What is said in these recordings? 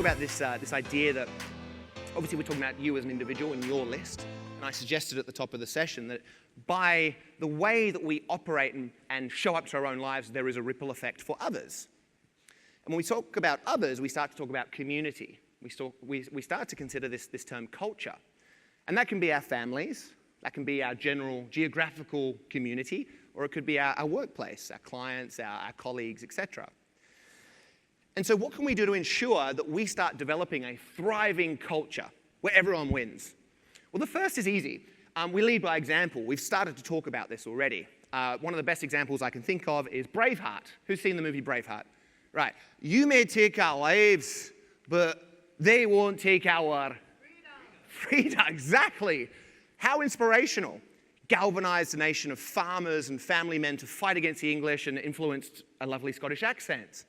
about this idea that obviously we're talking about you as an individual and your list. And I suggested at the top of the session that by the way that we operate and show up to our own lives, there is a ripple effect for others. And when we talk about others, we start to talk about community. We start to consider this term culture. And that can be our families, that can be our general geographical community, or it could be our workplace, our clients, our colleagues, etc. And so what can we do to ensure that we start developing a thriving culture where everyone wins? Well, the first is easy. We lead by example. We've started to talk about this already. One of the best examples I can think of is Braveheart. Who's seen the movie Braveheart? Right. You may take our lives, but they won't take our freedom. Exactly. How inspirational. Galvanized a nation of farmers and family men to fight against the English and influenced a lovely Scottish accent.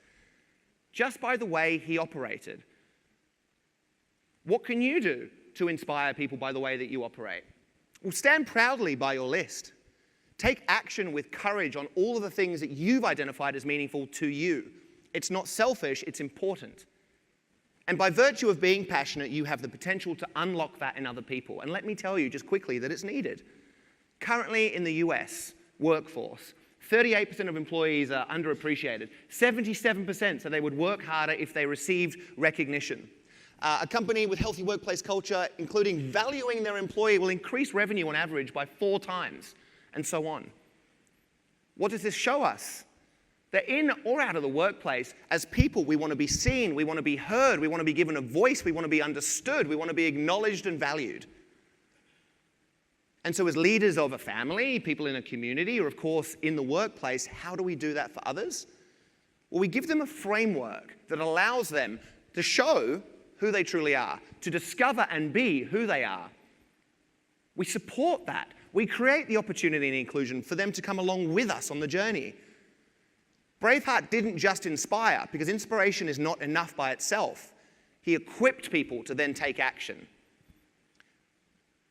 Just by the way he operated. What can you do to inspire people by the way that you operate? Well, stand proudly by your list. Take action with courage on all of the things that you've identified as meaningful to you. It's not selfish, it's important. And by virtue of being passionate, you have the potential to unlock that in other people. And let me tell you just quickly that it's needed. Currently in the US workforce, 38% of employees are underappreciated. 77% said they would work harder if they received recognition. A company with healthy workplace culture, including valuing their employee, will increase revenue on average by 4 times, and so on. What does this show us? That in or out of the workplace, as people, we want to be seen, we want to be heard, we want to be given a voice, we want to be understood, we want to be acknowledged and valued. And so as leaders of a family, people in a community, or of course in the workplace, how do we do that for others? Well, we give them a framework that allows them to show who they truly are, to discover and be who they are. We support that. We create the opportunity and inclusion for them to come along with us on the journey. Braveheart didn't just inspire, because inspiration is not enough by itself. He equipped people to then take action.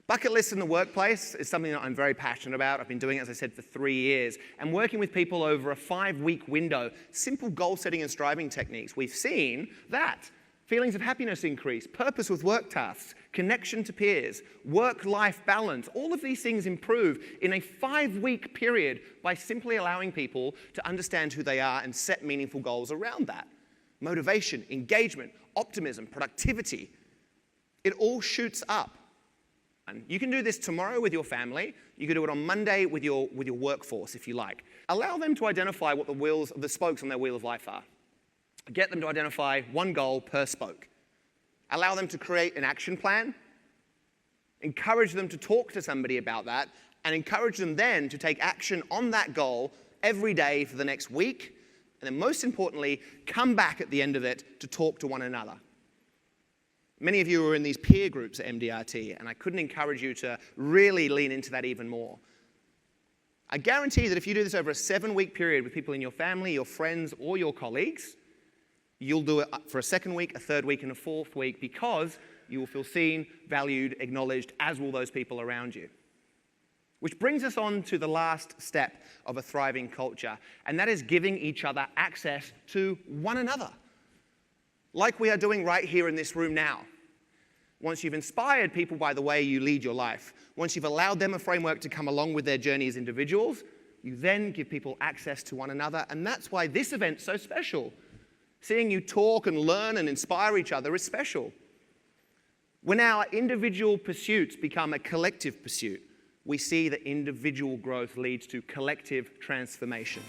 Bucket lists in the workplace is something that I'm very passionate about. I've been doing it, as I said, for 3 years. And working with people over a 5-week window, simple goal setting and striving techniques, we've seen that feelings of happiness increase, purpose with work tasks, connection to peers, work-life balance, all of these things improve in a 5-week period by simply allowing people to understand who they are and set meaningful goals around that. Motivation, engagement, optimism, productivity, it all shoots up. And you can do this tomorrow with your family. You can do it on Monday with your workforce, if you like. Allow them to identify what the spokes on their wheel of life are. Get them to identify one goal per spoke. Allow them to create an action plan. Encourage them to talk to somebody about that, and encourage them then to take action on that goal every day for the next week. And then most importantly, come back at the end of it to talk to one another. Many of you are in these peer groups at MDRT, and I couldn't encourage you to really lean into that even more. I guarantee that if you do this over a 7-week period with people in your family, your friends, or your colleagues, you'll do it for a 2nd week, a 3rd week, and a 4th week, because you will feel seen, valued, acknowledged, as will those people around you. Which brings us on to the last step of a thriving culture, and that is giving each other access to one another, like we are doing right here in this room now. Once you've inspired people by the way you lead your life, once you've allowed them a framework to come along with their journey as individuals, you then give people access to one another, and that's why this event's so special. Seeing you talk and learn and inspire each other is special. When our individual pursuits become a collective pursuit, we see that individual growth leads to collective transformation.